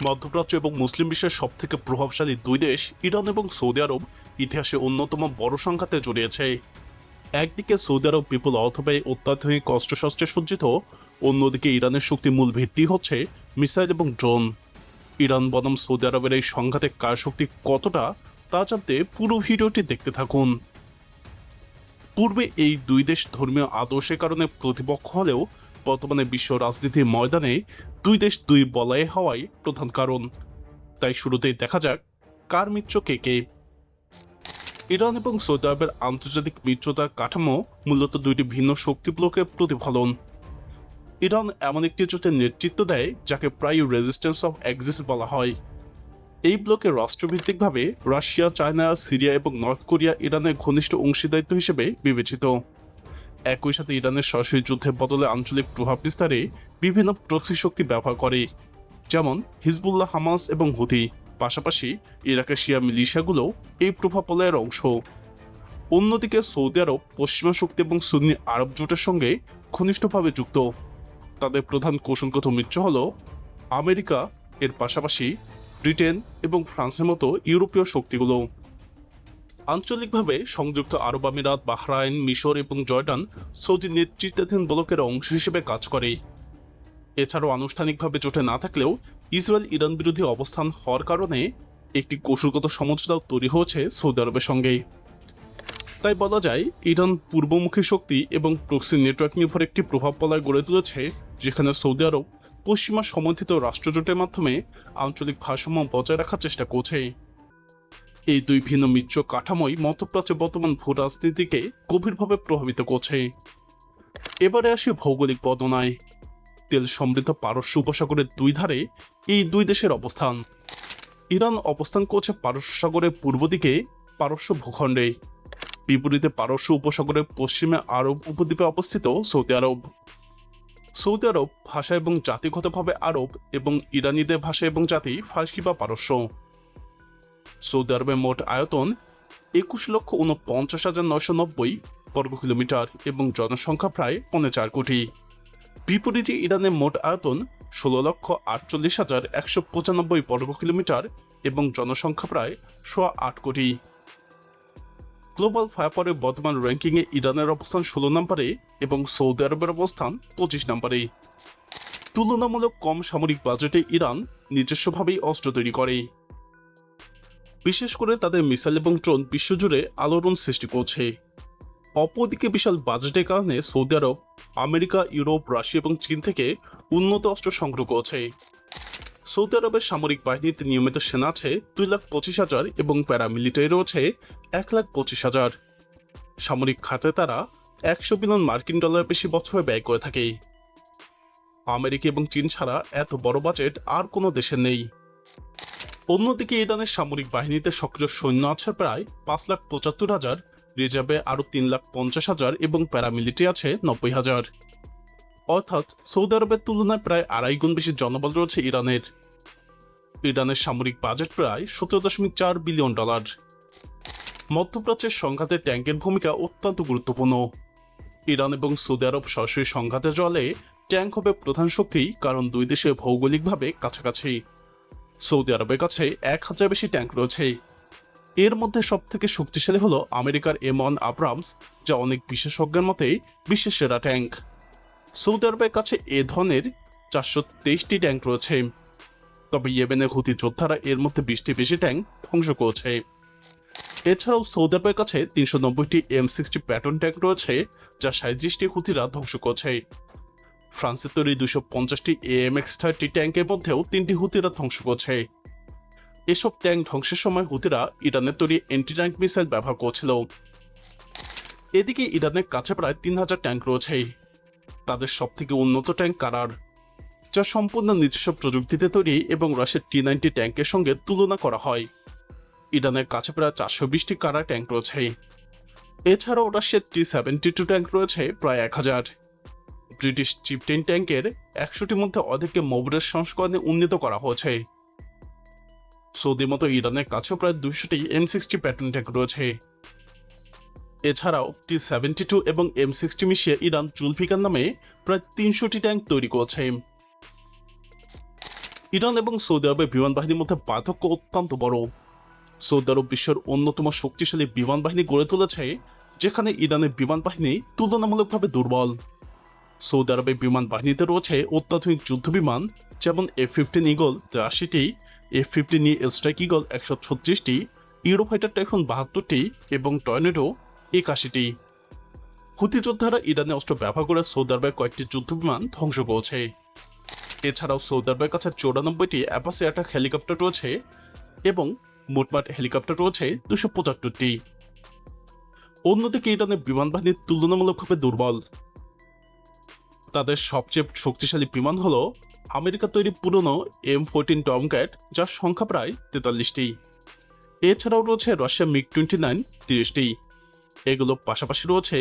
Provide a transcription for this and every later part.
মধ্যপ্রাচ্য এবং মুসলিম বিশ্বের সবথেকে প্রভাবশালী দুই দেশ ইরান এবং সৌদি আরব ইতিহাসে অন্যতম বড় সংঘাতে জড়িয়েছে। একদিকে সৌদি আরব বিপুল অর্থ ব্যয়ে অত্যাধুনিক অস্ত্রশস্ত্রে সজ্জিত, অন্যদিকে ইরানের শক্তি মূল ভিত্তি হচ্ছে মিসাইল এবং ড্রোন। ইরান বনাম সৌদি আরবের এই সংঘাতে কার শক্তি কতটা তা জানতে পুরো ভিডিওটি দেখতে থাকুন। পূর্বে এই দুই দেশ ধর্মীয় আদর্শের কারণে প্রতিপক্ষ হলেও বর্তমানে বিশ্ব রাজনীতির ময়দানে দুই দেশ দুই বলয়ে হওয়াই প্রধান কারণ। তাই শুরুতেই দেখা যাক কার মিত্র কে কে। ইরান এবং সৌদি আরবের আন্তর্জাতিক মিত্রতার কাঠামো মূলত দুইটি ভিন্ন শক্তি ব্লকের প্রতিফলন। ইরান এমন একটি জোটের নেতৃত্ব দেয় যাকে প্রায় রেজিস্ট্যান্স অফ এক্সিস বলা হয়। এই ব্লকে রাষ্ট্রভিত্তিকভাবে রাশিয়া, চায়না, সিরিয়া এবং নর্থ কোরিয়া ইরানের ঘনিষ্ঠ অংশীদারিত্ব হিসেবে বিবেচিত। একই সাথে ইরানের সরাসরি যুদ্ধের বদলে আঞ্চলিক প্রভাব বিস্তারে বিভিন্ন প্রক্সি শক্তি ব্যবহার করে, যেমন হিজবুল্লাহ, হামাস এবং হুথি। পাশাপাশি ইরাকের শিয়া মিলিশিয়াগুলো এই প্রভাব বলয়ের অংশ। অন্যদিকে সৌদি আরব পশ্চিমা শক্তি এবং সুন্নি আরব জোটের সঙ্গে ঘনিষ্ঠভাবে যুক্ত। তাদের প্রধান কৌশলগত মিত্র হল আমেরিকা, এর পাশাপাশি ব্রিটেন এবং ফ্রান্সের মতো ইউরোপীয় শক্তিগুলো। আঞ্চলিকভাবে সংযুক্ত আরব আমিরাত, বাহরাইন, মিশর এবং জর্ডান সৌদি নেতৃত্বাধীন ব্লকের অংশ হিসেবে কাজ করে। এছাড়াও আনুষ্ঠানিকভাবে জোটে না থাকলেও ইসরায়েল ইরান বিরোধী অবস্থান হওয়ার কারণে একটি কৌশলগত সমঝোতাও তৈরি হয়েছে সৌদি আরবের সঙ্গে। তাই বলা যায় ইরান পূর্বমুখী শক্তি এবং প্রক্সি নেটওয়ার্ক নির্ভর একটি প্রভাব বলয় গড়ে তুলেছে, যেখানে সৌদি আরব পশ্চিমা সমর্থিত রাষ্ট্রজোটের মাধ্যমে আঞ্চলিক ভারসাম্য বজায় রাখার চেষ্টা করছে। এই দুই ভিন্ন মিত্র কাঠামোই মধ্যপ্রাচ্যের বর্তমান ভূ রাজনীতিকে গভীরভাবে প্রভাবিত করছে। এবারে আসি ভৌগোলিক বর্ণনায়। তেল সমৃদ্ধ পারস্য উপসাগরের দুই ধারে এই দুই দেশের অবস্থান। ইরান অবস্থান করছে পারস্য সাগরের পূর্ব দিকে পারস্য ভূখণ্ডে। বিপরীতে পারস্য উপসাগরের পশ্চিমে আরব উপদ্বীপে অবস্থিত সৌদি আরব। সৌদি আরব ভাষা এবং জাতিগতভাবে আরব এবং ইরানিদের ভাষা এবং জাতি ফার্সি বা পারস্য। সৌদি আরবের মোট আয়তন 21,49,990 বর্গ কিলোমিটার এবং জনসংখ্যা প্রায় 4.5 কোটি। বিপরীতে ইরানের মোট আয়তন 16,48,195 বর্গ কিলোমিটার এবং জনসংখ্যা প্রায় 8.25 কোটি। গ্লোবাল ফায়ারপাওয়ারের বর্তমান র্যাঙ্কিংয়ে ইরানের অবস্থান 16 নম্বরে এবং সৌদি আরবের অবস্থান 25 নম্বরে। তুলনামূলক কম সামরিক বাজেটে ইরান নিজস্বভাবেই অস্ত্র তৈরি করে। বিশেষ করে তাদের মিসাইল এবং ড্রোন বিশ্বজুড়ে আলোড়ন সৃষ্টি করছে। অপরদিকে বিশাল বাজেটের কারণে সৌদি আরব আমেরিকা, ইউরোপ, রাশিয়া এবং চীন থেকে উন্নত অস্ত্র সংগ্রহ করছে। সৌদি আরবের সামরিক বাহিনীতে নিয়মিত সেনা আছে 2,25,000 এবং প্যারামিলিটারি রয়েছে 1,25,000। সামরিক খাতে তারা $100 বিলিয়ন বেশি বছরে ব্যয় করে থাকে। আমেরিকা এবং চীন ছাড়া এত বড় বাজেট আর কোনো দেশের নেই। অন্যদিকে ইরানের সামরিক বাহিনীতে সক্রিয় সৈন্য আছে প্রায় 5,75,000, রিজার্ভে আরও 3,50,000 এবং প্যারামিলিটারি আছে 90,000। অর্থাৎ সৌদি আরবের তুলনায় প্রায় 2.5 গুণ বেশি জনবল রয়েছে ইরানের। ইরানের সামরিক বাজেট প্রায় $17.4 বিলিয়ন। মধ্যপ্রাচ্যের সংঘাতে ট্যাঙ্কের ভূমিকা অত্যন্ত গুরুত্বপূর্ণ। ইরান এবং সৌদি আরব সরাসরি সংঘাতে জলে ট্যাঙ্ক হবে প্রধান শক্তি, কারণ দুই দেশে ভৌগোলিকভাবে কাছাকাছি। সৌদি আরবের কাছে 1,000 বেশি ট্যাঙ্ক রয়েছে। এর মধ্যে সবথেকে শক্তিশালী হল আমেরিকার M1 আব্রামস, যা অনেক বিশেষজ্ঞের মতে বিশ্বের সেরা ট্যাঙ্ক। সৌদি আরবের কাছে এ ধরনের 423টি ট্যাঙ্ক রয়েছে। তবে ইয়েমেনের হুথি যোদ্ধারা এর মধ্যে 20টি বেশি ট্যাঙ্ক ধ্বংস করেছে। এছাড়াও সৌদি আরবের কাছে 390টি M60 প্যাটার্ন ট্যাঙ্ক রয়েছে, যা 37টি হুথিরা ধ্বংস করেছে। ফ্রান্সের তৈরি 250টি AMX-30 ট্যাঙ্কের মধ্যেও 3টি হুথিরা ধ্বংস করছে। এসব ট্যাঙ্ক ধ্বংসের সময় হুথিরা ইরানের তৈরি অ্যান্টি ট্যাঙ্ক মিসাইল ব্যবহার করছিল। এদিকে ইরানের কাছে প্রায় 3,000 ট্যাঙ্ক রয়েছে। তাদের সবথেকে উন্নত ট্যাঙ্ক কারার, যা সম্পূর্ণ নিজস্ব প্রযুক্তিতে তৈরি এবং রাশিয়ার T-90 ট্যাঙ্কের সঙ্গে তুলনা করা হয়। ইরানের কাছে প্রায় 420টি কারা ট্যাঙ্ক রয়েছে। এছাড়াও রাশিয়ার T-72 ট্যাঙ্ক রয়েছে প্রায় 1,000। ব্রিটিশ চিফটেন ট্যাঙ্কের 100টির মধ্যে অর্ধেককে মোবরের সংস্করণে উন্নীত করা হয়েছে। সৌদির মতো ইরানের কাছেও প্রায় 200টি M60 প্যাটার্ন ট্যাঙ্ক রয়েছে। এছাড়াও T-72 এবং M60 মিশিয়ে ইরান জুলফিকার নামে প্রায় 300টি ট্যাঙ্ক তৈরি করছে। ইরান এবং সৌদি আরবের বিমান বাহিনীর মধ্যে পার্থক্য অত্যন্ত বড়। সৌদি আরব বিশ্বের অন্যতম শক্তিশালী বিমান বাহিনী গড়ে তুলেছে, যেখানে ইরানের বিমান বাহিনী তুলনামূলকভাবে দুর্বল। সৌদি আরবের বিমান বাহিনীতে রয়েছে অত্যাধুনিক যুদ্ধ বিমান, যেমন F-15 ঈগল ৮৩টি, F-15E স্ট্রাইক ঈগল ১৩৬টি, ইউরোফাইটার টাইফুন ৭২টি এবং টর্নেডো ৮১টি। হুতি যোদ্ধারা ইরানে অস্ত্র ব্যবহার করে সৌদি আরবের কয়েকটি যুদ্ধ বিমান ধ্বংস করেছে। এছাড়াও সৌদি আরবের কাছে ৯৪টি অ্যাপাচি অ্যাটাক হেলিকপ্টার রয়েছে এবং মোটমাট হেলিকপ্টার রয়েছে ২৭৫টি। অন্যদিকে ইরানের বিমান বাহিনী তুলনামূলকভাবে দুর্বল। তাদের সবচেয়ে শক্তিশালী বিমান হল আমেরিকা তৈরি পুরনো M14 টমক্যাট, যার সংখ্যা প্রায় ৪৩টি। এছাড়াও রয়েছে রাশিয়া মিগ-29 ৩০টি। এগুলোর পাশাপাশি রয়েছে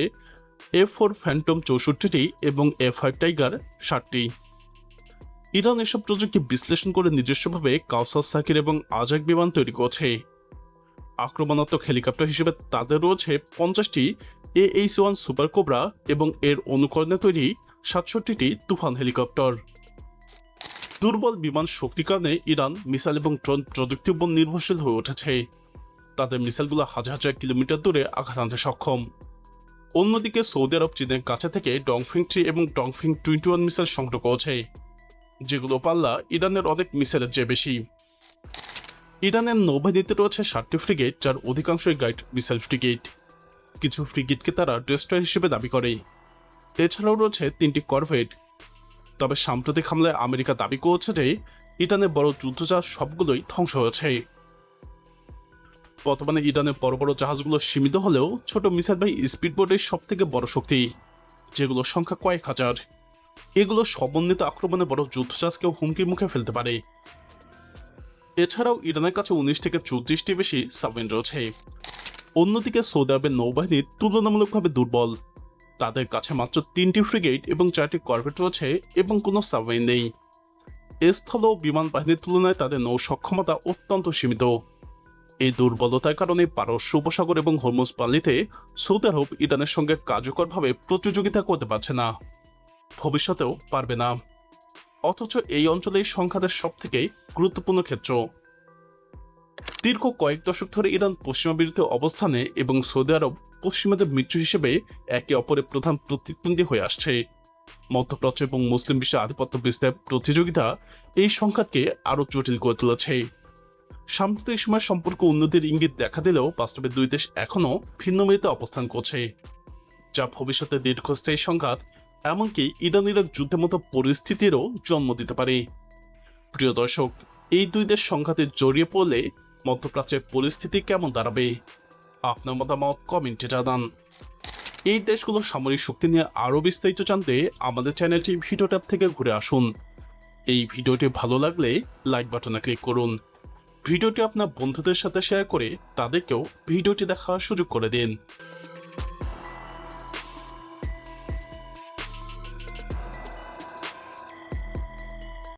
F4 ফ্যান্টম ৬৪টি এবং F5 টাইগার ৬০টি। ইরান এসব প্রযুক্তি বিশ্লেষণ করে নিজস্বভাবে কাউসার সাকির এবং আজাক বিমান তৈরি করেছে। আক্রমণাত্মক হেলিকপ্টার হিসেবে তাদের রয়েছে ৫০টি AH-1 সুপার কোবরা এবং এর অনুকরণে তৈরি ৬৭টি তুফান হেলিকপ্টার। দুর্বল বিমান শক্তির কারণে ইরান মিসাইল এবং ড্রোন প্রযুক্তির উপর নির্ভরশীল হয়ে উঠেছে। তাদের মিসাইলগুলো হাজার হাজার কিলোমিটার দূরে আঘাত আনতে সক্ষম। অন্যদিকে সৌদি আরব চীনের কাছে থেকে ডংফিং 3 এবং ডংফিং 21 মিসাইল সংগ্রহ করেছে, যেগুলো পাল্লা ইরানের অনেক মিসাইলের চেয়ে বেশি। ইরানের নৌবাহিনীতে রয়েছে 7টি ফ্রিগেট, যার অধিকাংশই গাইড মিসাইল ফ্রিগেট। কিছু ফ্রিগেটকে তারা ডেস্ট্রয়ার হিসেবে দাবি করে। এছাড়াও রয়েছে 3টি করভেট। তবে সাম্প্রতিক হামলায় আমেরিকা দাবি করেছে যে ইরানের বড় যুদ্ধজাহাজ সবগুলোই ধ্বংস হয়েছে। বর্তমানে ইরানের বড় বড় জাহাজগুলো সীমিত হলেও ছোট মিসাইলবাহী স্পিডবোটের সব থেকে বড় শক্তি, যেগুলোর সংখ্যা কয়েক হাজার। এগুলো সমন্বিত আক্রমণে বড় যুদ্ধজাহাজকেও হুমকির মুখে ফেলতে পারে। এছাড়াও ইরানের কাছে 19 থেকে 34টি বেশি সাবমেরিন রয়েছে। অন্যদিকে সৌদি আরবের নৌবাহিনী তুলনামূলকভাবে দুর্বল। তাদের কাছে মাত্র 3টি ফ্রিগেট এবং 4টি করভেট রয়েছে এবং কোনো সাবমেরিন নেই। স্থল ও বিমান বাহিনীর তুলনায় তাদের নৌ সক্ষমতা অত্যন্ত সীমিত। এই দুর্বলতার কারণে পারস্য উপসাগর এবং হরমুজ পাল্লিতে সৌদি আরব ইরানের সঙ্গে কার্যকরভাবে প্রতিযোগিতা করতে পারছে না, ভবিষ্যতেও পারবে না। অথচ এই অঞ্চলেই সংঘাতের সবথেকে গুরুত্বপূর্ণ ক্ষেত্র। দীর্ঘ কয়েক দশক ধরে ইরান পশ্চিমা বিরোধী অবস্থানে এবং সৌদি আরব পশ্চিমাদের মিত্র হিসেবে একে অপরের প্রধান প্রতিদ্বন্দ্বী হয়ে আসছে। মধ্যপ্রাচ্য এবং মুসলিম বিশ্বে আধিপত্য বিস্তারের প্রতিযোগিতা এই সংঘাতকে আরও জটিল করে তুলেছে। সাম্প্রতিক সময় সম্পর্ক উন্নতির ইঙ্গিত দেখা দিলেও বাস্তবে দুই দেশ এখনও ভিন্ন মেরুতে অবস্থান করছে, যা ভবিষ্যতে দীর্ঘস্থায়ী সংঘাত, এমনকি ইরান ইরাক যুদ্ধের মতো পরিস্থিতিরও জন্ম দিতে পারে। প্রিয় দর্শক, এই দুই দেশ সংঘাতে জড়িয়ে পড়লে মধ্যপ্রাচ্যের পরিস্থিতি কেমন দাঁড়াবে? আপনার মতামত কমেন্টে জানান। এই দেশগুলোর সামরিক শক্তি নিয়ে আরও বিস্তারিত জানতে আমাদের চ্যানেলটি ভিডিও ট্যাব থেকে ঘুরে আসুন। এই ভিডিওটি ভালো লাগলে লাইক বাটনে ক্লিক করুন। ভিডিওটি আপনার বন্ধুদের সাথে শেয়ার করে তাদেরকেও ভিডিওটি দেখার সুযোগ করে দিন।